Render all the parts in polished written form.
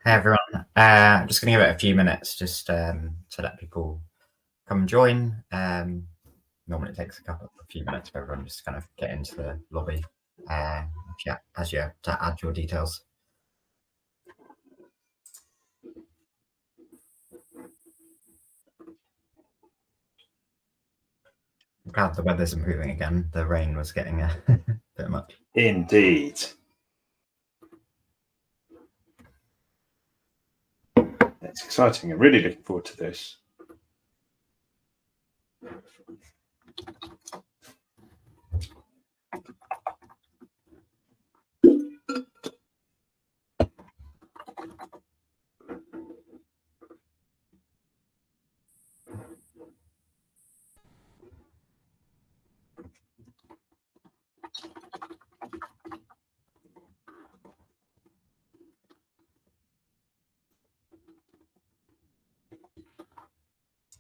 Hey everyone. I'm just going to give it a few minutes just to let people come and join. Normally it takes a few minutes for everyone just to kind of get into the lobby. Yeah, as you to add your details. I'm glad the weather's improving again. The rain was getting a bit much. Indeed. It's exciting. I'm really looking forward to this.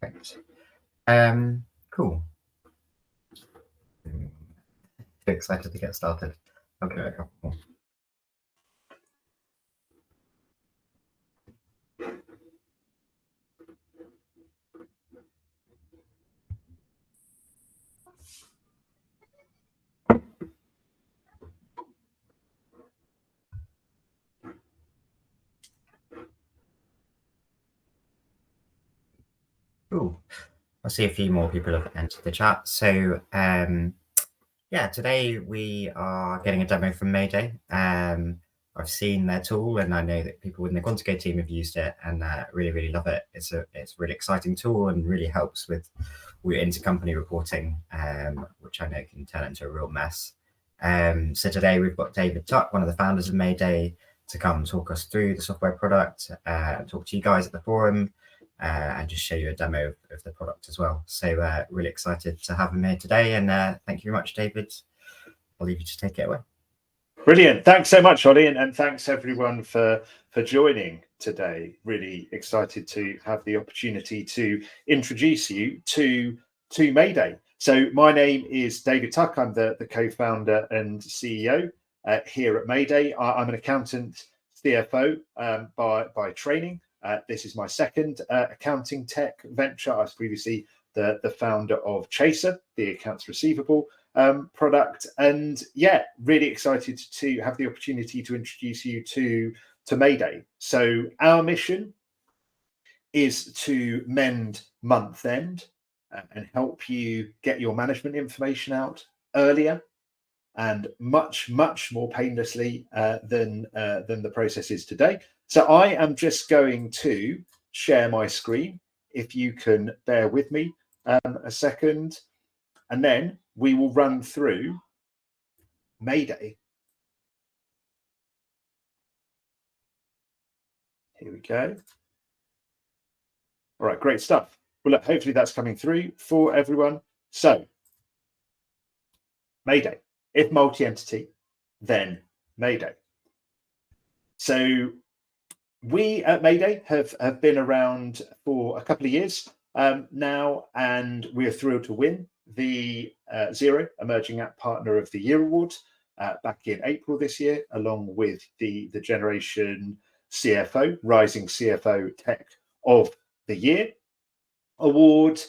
Thanks. Cool. Too excited to get started. Okay, a couple more. Cool. I see a few more people have entered the chat. So yeah, today we are getting a demo from Mayday. I've seen their tool, and I know that people within the Quantico team have used it and really love it. It's a really exciting tool and really helps with intercompany reporting, which I know can turn into a real mess. So today we've got David Tuck, one of the founders of Mayday, to come talk us through the software product, talk to you guys at the forum, and just show you a demo of the product as well. So really excited to have him here today, and thank you very much, David. I'll leave you to take it away. Brilliant. Thanks so much, Ollie, and thanks everyone for joining today. Really excited to have the opportunity to introduce you to Mayday. So my name is David Tuck. I'm the co-founder and CEO here at Mayday. I'm an accountant, CFO by training. This is my second accounting tech venture. I was previously the founder of Chaser, the accounts receivable product, and yeah, really excited to have the opportunity to introduce you to Mayday. So our mission is to mend month end and help you get your management information out earlier and much more painlessly than the process is today. So I am just going to share my screen, if you can bear with me a second, and then we will run through Mayday. Here we go. All right, great stuff. Well, look, hopefully that's coming through for everyone. So Mayday, if multi-entity, then Mayday. So we at Mayday have been around for a couple of years now, and we're thrilled to win the Xero Emerging App Partner of the Year award back in April this year, along with the Generation CFO, Rising CFO Tech of the Year award.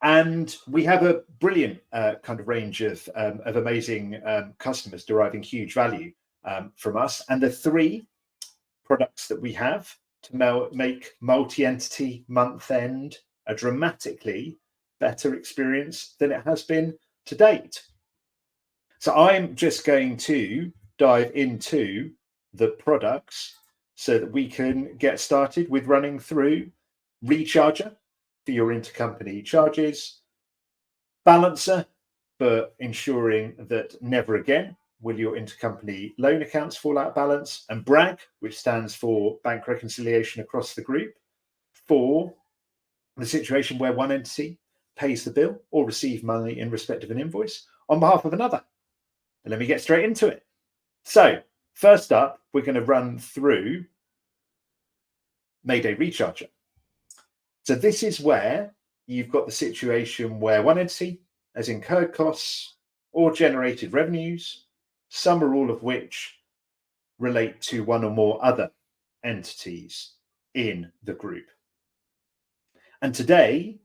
And we have a brilliant kind of range of amazing customers deriving huge value from us. And the three products that we have to make multi-entity month end a dramatically better experience than it has been to date. So I'm just going to dive into the products so that we can get started with running through Recharger for your intercompany charges, Balancer for ensuring that never again will your intercompany loan accounts fall out of balance, and BRAG, which stands for Bank Reconciliation Across the Group, for the situation where one entity pays the bill or receives money in respect of an invoice on behalf of another. And let me get straight into it. So first up, we're going to run through Mayday Recharger. So this is where you've got the situation where one entity has incurred costs or generated revenues, some or all of which relate to one or more other entities in the group. And today,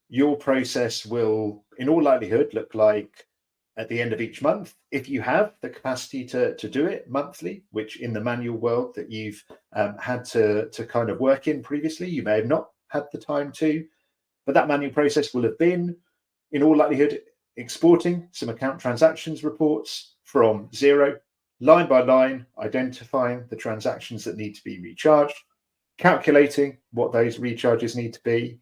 your process will, in all likelihood, look like at the end of each month, if you have the capacity to do it monthly, which in the manual world that you've had to kind of work in previously, you may have not had the time to, but that manual process will have been, in all likelihood, exporting some account transactions reports from Xero, line by line, identifying the transactions that need to be recharged, calculating what those recharges need to be,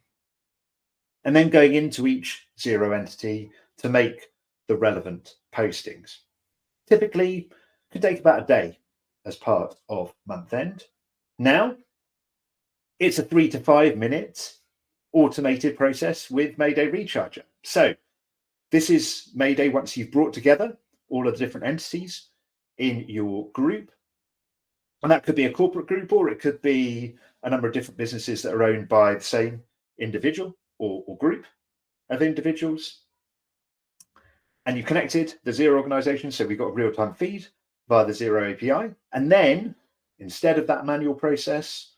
and then going into each Xero entity to make the relevant postings. Typically, could take about a day as part of month end. Now, it's a 3 to 5 minute automated process with Mayday Recharger. So this is Mayday once you've brought together all of the different entities in your group. And that could be a corporate group, or it could be a number of different businesses that are owned by the same individual or group of individuals. And you've connected the Xero organization, so we've got a real-time feed via the Xero API. And then, instead of that manual process,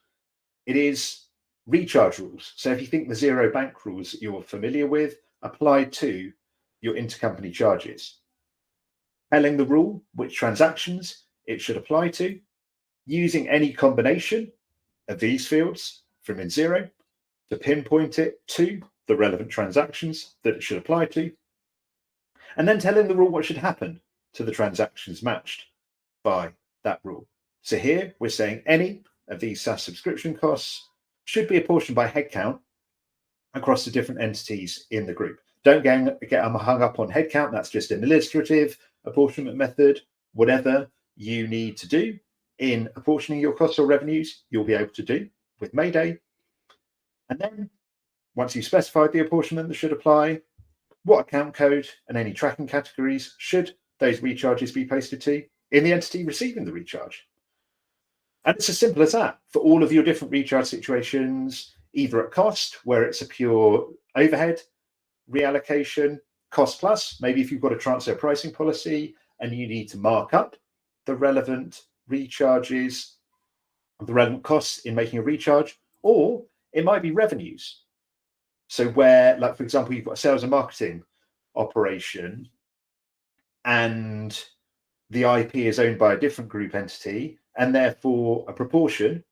it is recharge rules. So if you think the Xero bank rules that you're familiar with applied to your intercompany charges, telling the rule which transactions it should apply to, using any combination of these fields from in Xero to pinpoint it to the relevant transactions that it should apply to, and then telling the rule what should happen to the transactions matched by that rule. So here we're saying any of these SaaS subscription costs should be apportioned by headcount across the different entities in the group. Don't get hung up on headcount. That's just an illustrative apportionment method. Whatever you need to do in apportioning your costs or revenues, you'll be able to do with Mayday. And then once you've specified the apportionment that should apply, what account code and any tracking categories should those recharges be posted to in the entity receiving the recharge. And it's as simple as that for all of your different recharge situations, either at cost, where it's a pure overhead reallocation, cost plus, maybe if you've got a transfer pricing policy and you need to mark up the relevant recharges, the relevant costs in making a recharge, or it might be revenues. So where, like, for example, you've got a sales and marketing operation and the IP is owned by a different group entity, and therefore a proportion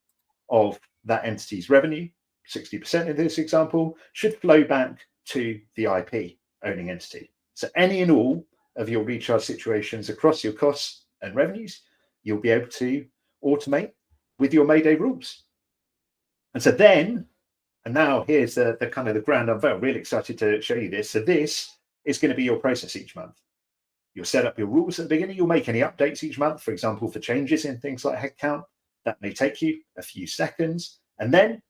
of that entity's revenue, 60% in this example, should flow back to the IP owning entity. So any and all of your recharge situations across your costs and revenues, you'll be able to automate with your Mayday rules. And so then, and now here's the kind of the grand unveil. Really excited to show you this. So this is going to be your process each month. You'll set up your rules at the beginning. You'll make any updates each month, for example, for changes in things like headcount. That may take you a few seconds. And then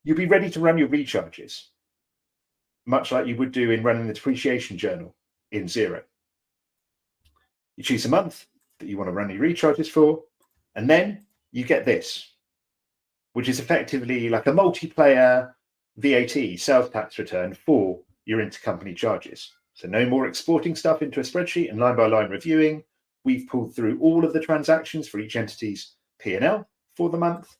you'll be ready to run your recharges, much like you would do in running the depreciation journal in Xero. You choose a month that you want to run your recharges for, and then you get this, which is effectively like a multiplayer VAT, sales tax return for your intercompany charges. So no more exporting stuff into a spreadsheet and line by line reviewing. We've pulled through all of the transactions for each entity's P&L for the month.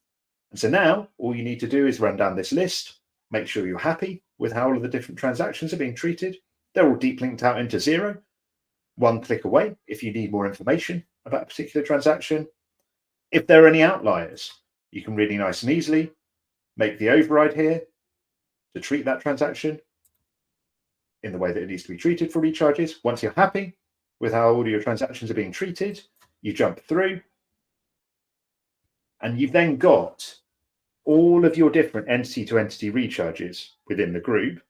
And so now all you need to do is run down this list, make sure you're happy with how all of the different transactions are being treated. They're all deep linked out into Xero, one click away if you need more information about a particular transaction. If there are any outliers, you can really nice and easily make the override here to treat that transaction in the way that it needs to be treated for recharges. Once you're happy with how all of your transactions are being treated, you jump through, and you've then got all of your different entity-to-entity recharges within the group,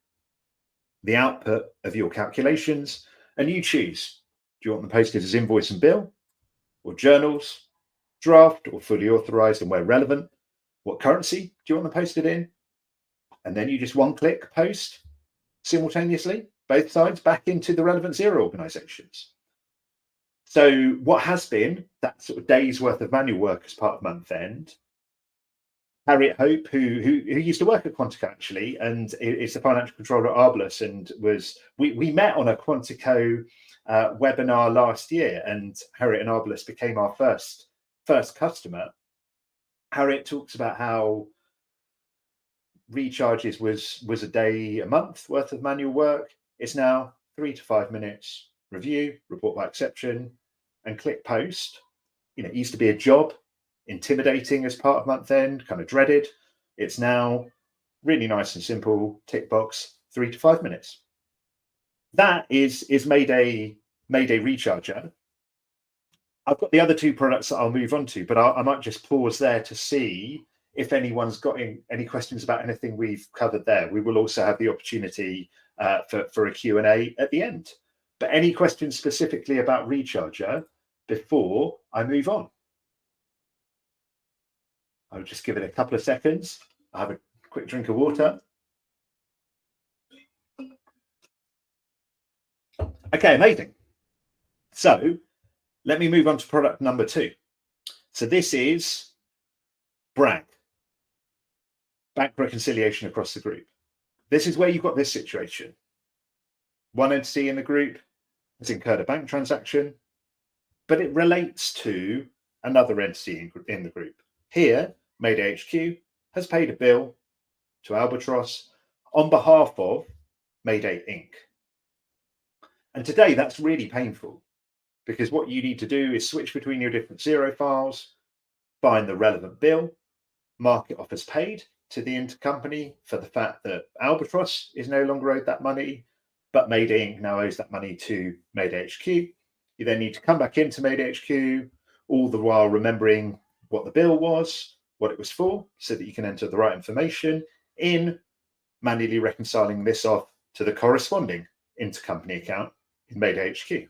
the output of your calculations, and you choose, do you want them posted as invoice and bill, or journals, draft, or fully authorized and where relevant? What currency do you want them posted in? And then you just one-click post simultaneously, both sides, back into the relevant Xero organizations. So what has been that sort of day's worth of manual work as part of month end, Harriet Hope, who used to work at Quantico actually, and is the financial controller at Arblus, and we met on a Quantico webinar last year, and Harriet and Arblus became our first customer. Harriet talks about how recharges was a day, a month worth of manual work. It's now 3 to 5 minutes, review, report by exception, and click post. It used to be a job, intimidating as part of month end, kind of dreaded. It's now really nice and simple, tick box, 3 to 5 minutes. That is Mayday Recharger. I've got the other two products that I'll move on to, but I might just pause there to see if anyone's got any questions about anything we've covered there. We will also have the opportunity for a Q&A at the end. But any questions specifically about Recharger before I move on? I'll just give it a couple of seconds. I'll have a quick drink of water. Okay, amazing. So let me move on to product number 2. So this is BRAG, Bank Reconciliation Across the Group. This is where you've got this situation. One entity in the group has incurred a bank transaction, but it relates to another entity in the group. Here, Mayday HQ has paid a bill to Albatross on behalf of Mayday Inc. And today that's really painful, because what you need to do is switch between your different zero files, find the relevant bill, mark it off as paid to the intercompany for the fact that Albatross is no longer owed that money, but Mayday Inc. now owes that money to Mayday HQ. You then need to come back into Mayday HQ, all the while remembering what the bill was, what it was for, so that you can enter the right information in manually reconciling this off to the corresponding intercompany account in Mayday HQ.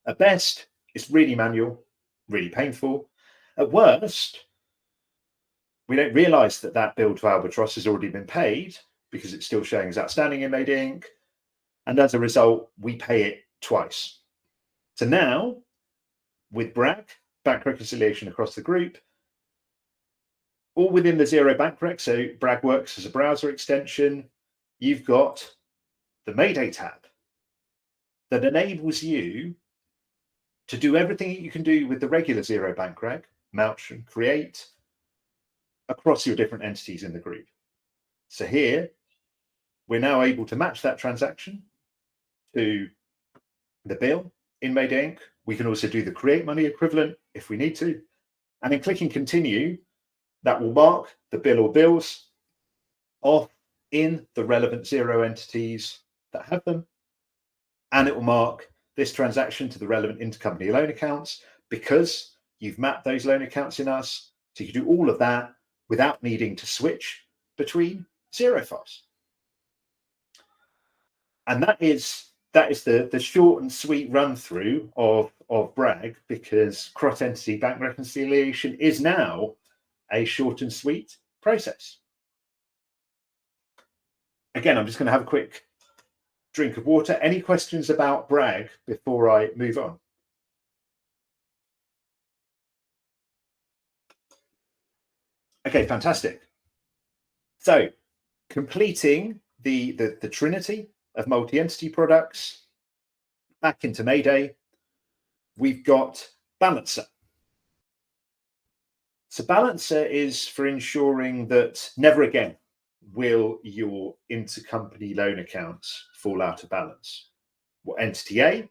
At best, it's really manual, really painful. At worst, we don't realize that that bill to Albatross has already been paid because it's still showing as outstanding in Mayday Inc. And as a result, we pay it twice. So now, with BRAG, Bank Reconciliation Across the Group, all within the Zero Bank Rec, so BRAG works as a browser extension, you've got the Mayday tab that enables you to do everything you can do with the regular Zero Bank Rec, mount and create, across your different entities in the group. So here, we're now able to match that transaction to the bill in Mayday Inc. We can also do the create money equivalent if we need to. And then clicking continue, that will mark the bill or bills off in the relevant Zero entities that have them. And it will mark this transaction to the relevant intercompany loan accounts because you've mapped those loan accounts in us. So you can do all of that without needing to switch between Zero files. And that is the short and sweet run through of BRAG, because cross-entity bank reconciliation is now a short and sweet process. Again, I'm just going to have a quick drink of water. Any questions about BRAG before I move on? Okay, fantastic. So completing the trinity of multi-entity products back into Mayday, we've got Balancer. So Balancer is for ensuring that never again will your intercompany loan accounts fall out of balance. What entity A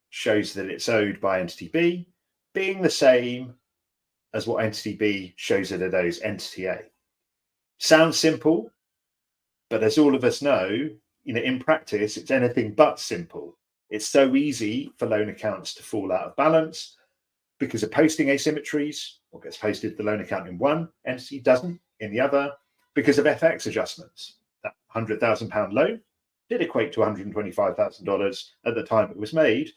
shows that it's owed by entity B, being the same as what entity B shows that it owes entity A. Sounds simple, but as all of us know, in practice, it's anything but simple. It's so easy for loan accounts to fall out of balance because of posting asymmetries. What gets posted to the loan account in one entity doesn't in the other, because of FX adjustments. That £100,000 loan did equate to $125,000 at the time it was made,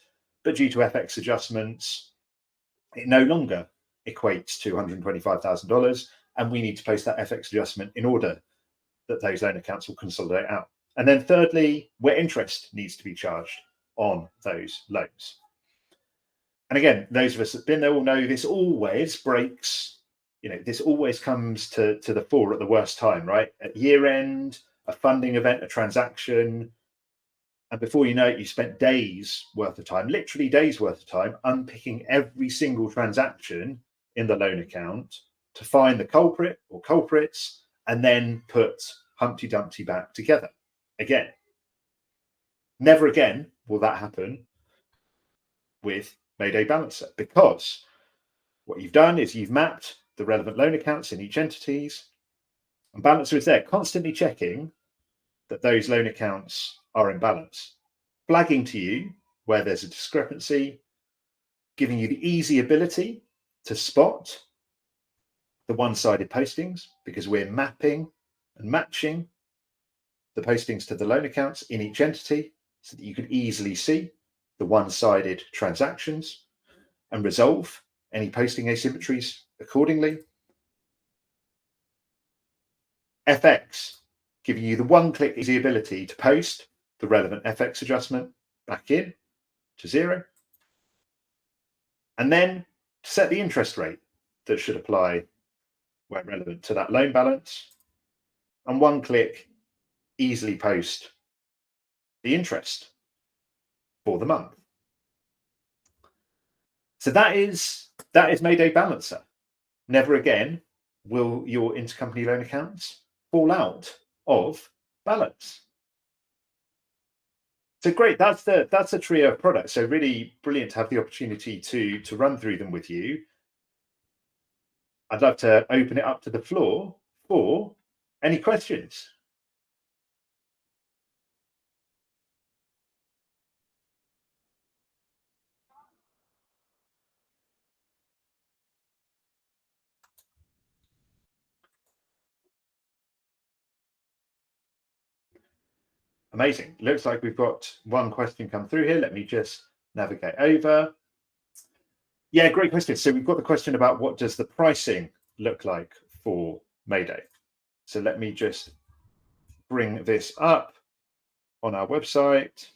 but due to FX adjustments, it no longer equates to $125,000, and we need to post that FX adjustment in order that those loan accounts will consolidate out. And then thirdly, where interest needs to be charged on those loans. And again, those of us that have been there will know this always breaks, this always comes to the fore at the worst time, right? At year end, a funding event, a transaction, and before you know it, you spent days worth of time, literally days worth of time, unpicking every single transaction in the loan account to find the culprit or culprits and then put Humpty Dumpty back together again. Never again will that happen with Mayday Balancer, because what you've done is you've mapped the relevant loan accounts in each entities, and Balancer is there constantly checking that those loan accounts are in balance, flagging to you where there's a discrepancy, giving you the easy ability to spot the one-sided postings, because we're mapping and matching the postings to the loan accounts in each entity so that you can easily see the one-sided transactions and resolve any posting asymmetries accordingly. FX, giving you the one-click easy ability to post the relevant FX adjustment back in to 0, and then set the interest rate that should apply where relevant to that loan balance, and one click easily post the interest for the month. So that is Mayday Balancer. Never again will your intercompany loan accounts fall out of balance. So great, that's a trio of products. So really brilliant to have the opportunity to run through them with you. I'd love to open it up to the floor for any questions. Amazing. Looks like we've got one question come through here. Let me just navigate over. Yeah, great question. So we've got the question about what does the pricing look like for Mayday. So let me just bring this up on our website.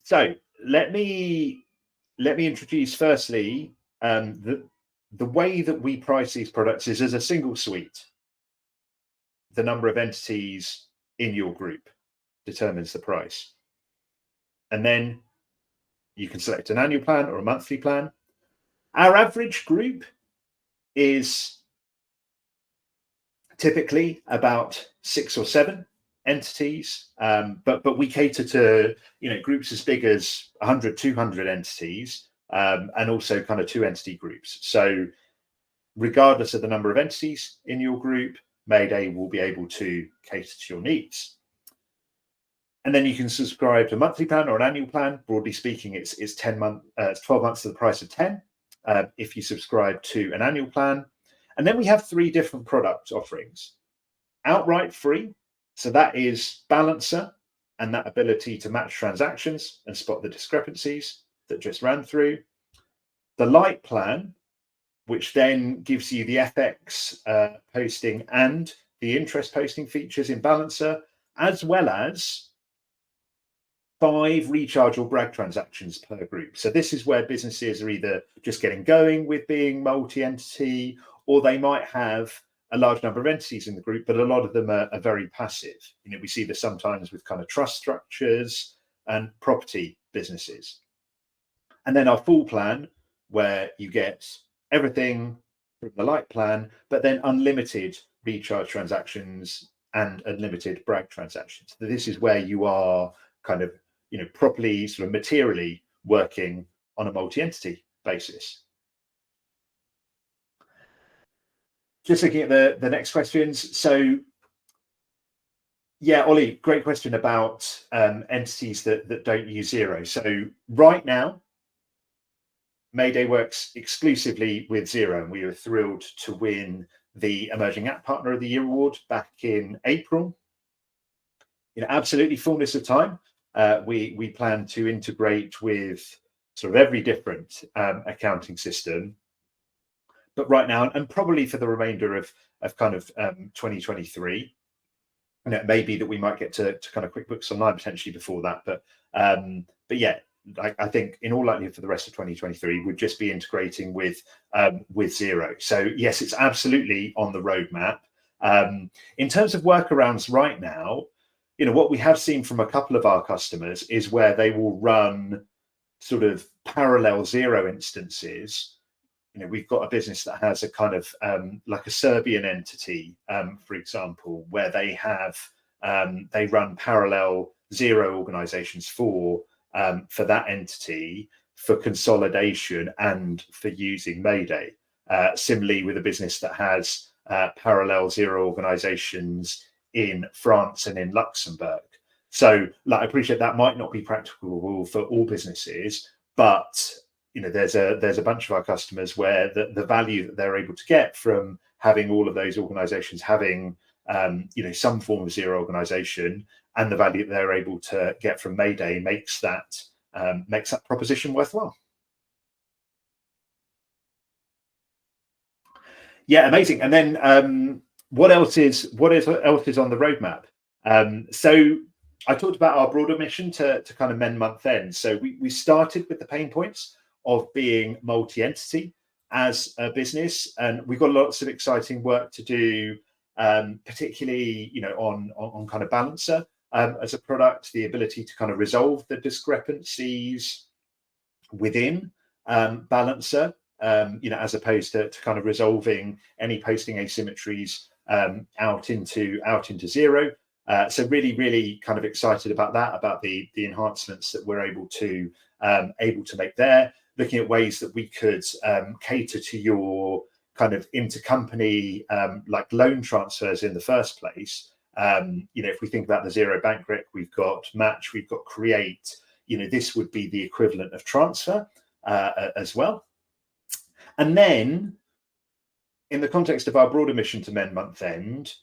So let me introduce firstly the way that we price these products is as a single suite. The number of entities in your group determines the price. And then you can select an annual plan or a monthly plan. Our average group is typically about 6 or 7 entities, but we cater to groups as big as 100, 200 entities, and also kind of 2 entity groups. So regardless of the number of entities in your group, Mayday will be able to cater to your needs. And then you can subscribe to a monthly plan or an annual plan. Broadly speaking, it's 12 months to the price of 10 if you subscribe to an annual plan. And then we have 3 different product offerings. Outright free, so that is Balancer and that ability to match transactions and spot the discrepancies that just ran through. The light plan, which then gives you the FX posting and the interest posting features in Balancer, as well as 5 recharge or brag transactions per group. So this is where businesses are either just getting going with being multi-entity, or they might have a large number of entities in the group, but a lot of them are very passive. We see this sometimes with kind of trust structures and property businesses. And then our full plan, where you get everything from the light plan, but then unlimited recharge transactions and unlimited brag transactions. So this is where you are kind of properly sort of materially working on a multi-entity basis. Just looking at the next questions. So yeah, Ollie, great question about entities that don't use Xero. So right now, Mayday works exclusively with Xero, and we were thrilled to win the Emerging App Partner of the Year award back in April. Absolutely fullness of time, we plan to integrate with sort of every different accounting system. But right now, and probably for the remainder of kind of 2023, it may be that we might get to kind of QuickBooks Online potentially before that. But yeah, I think in all likelihood for the rest of 2023, we'd just be integrating with Xero. So yes, it's absolutely on the roadmap. In terms of workarounds right now, what we have seen from a couple of our customers is where they will run sort of parallel Xero instances, we've got a business that has a kind of like a Serbian entity, for example, where they have they run parallel zero organizations for that entity for consolidation and for using Mayday. Similarly, with a business that has parallel zero organizations in France and in Luxembourg. So, like, I appreciate that might not be practicable for all businesses, but there's a bunch of our customers where the value that they're able to get from having all of those organizations having some form of zero organization, and the value that they're able to get from Mayday makes that proposition worthwhile. Yeah, amazing. And then what else is on the roadmap? So I talked about our broader mission to kind of mend month end. So we started with the pain points of being multi-entity as a business, and we've got lots of exciting work to do, particularly on kind of Balancer as a product, the ability to kind of resolve the discrepancies within Balancer, as opposed to kind of resolving any posting asymmetries out into zero. So really kind of excited about that, about the enhancements that we're able to make there, looking at ways that we could cater to your kind of intercompany like loan transfers in the first place. If we think about the zero bank rec, we've got Match, we've got Create. This would be the equivalent of transfer as well. And then, in the context of our broader mission to mend month end,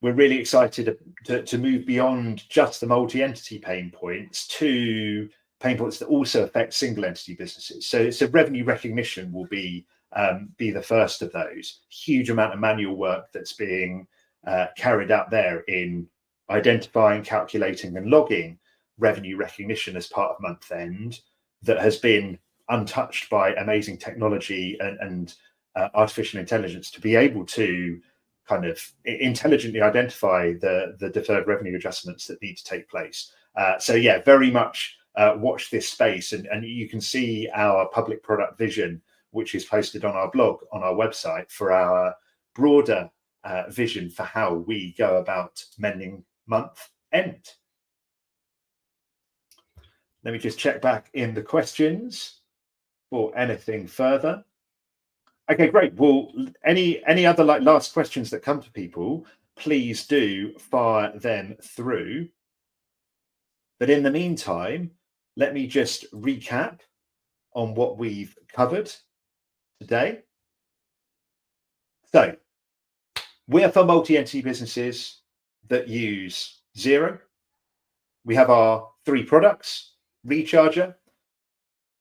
we're really excited to move beyond just the multi-entity pain points to pain points that also affect single entity businesses. So revenue recognition will be the first of those. Huge amount of manual work that's being carried out there in identifying, calculating, and logging revenue recognition as part of month end that has been untouched by amazing technology and artificial intelligence to be able to kind of intelligently identify the deferred revenue adjustments that need to take place. So yeah, very much watch this space, and you can see our public product vision, which is posted on our blog on our website, for our broader vision for how we go about mending month end. Let me just check back in the questions for anything further. Okay, great. Well, any other like last questions that come to people, please do fire them through. But in the meantime, let me just recap on what we've covered today. So we are for multi-entity businesses that use zero. We have our 3 products: Recharger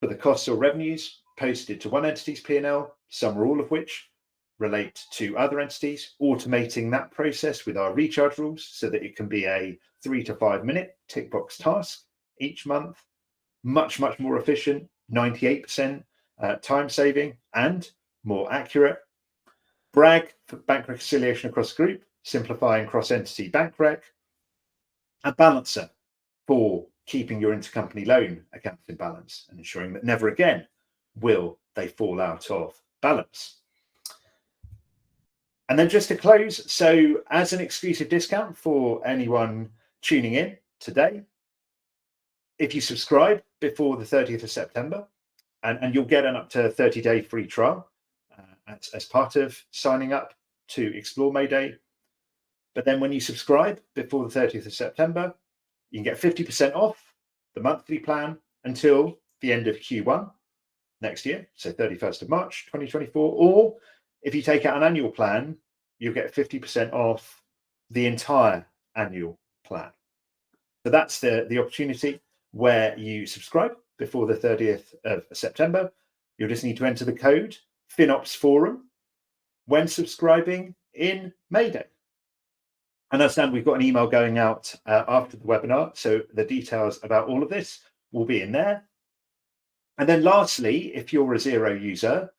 for the costs or revenues posted to one entity's P&L, some or all of which relate to other entities, automating that process with our recharge rules so that it can be a 3 to 5 minute tick box task each month. Much more efficient, 98% time saving and more accurate. Brag for bank reconciliation across the group, simplifying cross-entity bank rec. And Balancer for keeping your intercompany loan accounts in balance and ensuring that never again will they fall out of balance. And then just to close, so as an exclusive discount for anyone tuning in today, if you subscribe before the 30th of September, and you'll get an up to 30-day free trial as part of signing up to explore Mayday. But then when you subscribe before the 30th of September, you can get 50% off the monthly plan until the end of Q1 next year, so 31st of March 2024. Or if you take out an annual plan, you'll get 50% off the entire annual plan. So that's the opportunity where you subscribe before the 30th of September. You'll just need to enter the code FinOps Forum when subscribing in Mayday. And I understand we've got an email going out after the webinar, so the details about all of this will be in there. And then lastly, if you're a zero user,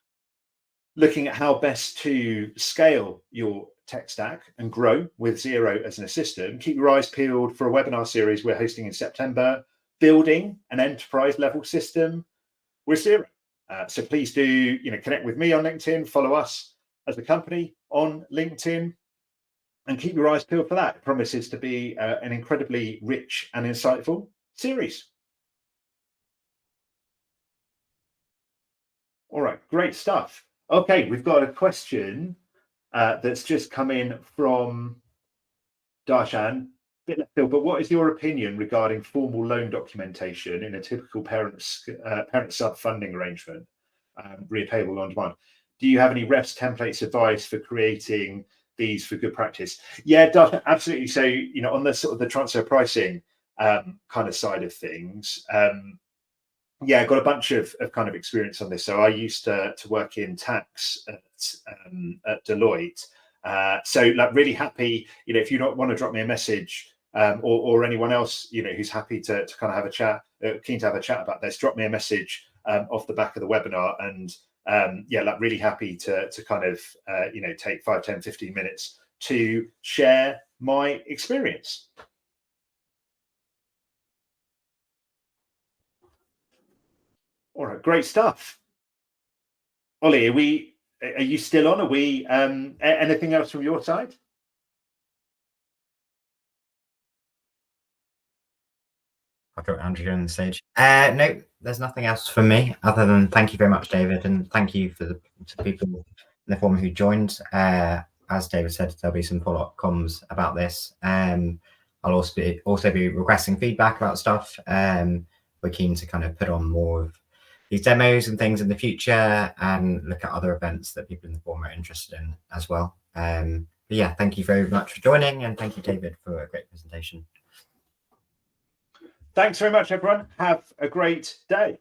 looking at how best to scale your tech stack and grow with zero as an assistant, keep your eyes peeled for a webinar series we're hosting in September, building an enterprise level system with zero. So please do, connect with me on LinkedIn, follow us as a company on LinkedIn, and keep your eyes peeled for that. It promises to be an incredibly rich and insightful series. All right, great stuff. Okay, we've got a question that's just come in from Darshan. Bit left field, but what is your opinion regarding formal loan documentation in a typical parent-sub funding arrangement, repayable on demand? Do you have any refs, templates, advice for creating these for good practice? Yeah, Darshan, absolutely. So, on the sort of the transfer pricing kind of side of things, yeah, I got a bunch of kind of experience on this. So I used to work in tax at Deloitte. So like really happy, if you don't want to drop me a message or anyone else, who's happy to kind of have a chat, keen to have a chat about this, drop me a message off the back of the webinar. And yeah, like really happy to kind of, take 5, 10, 15 minutes to share my experience. All right, great stuff. Ollie, are you still on? Are we anything else from your side? I've got Andrew on the stage. No, there's nothing else from me other than thank you very much, David, and thank you to the people in the forum who joined. As David said, there'll be some follow-up comms about this. I'll also be requesting feedback about stuff. We're keen to kind of put on more of these demos and things in the future and look at other events that people in the forum are interested in as well. But yeah, thank you very much for joining, and thank you, David, for a great presentation. Thanks very much, everyone. Have a great day.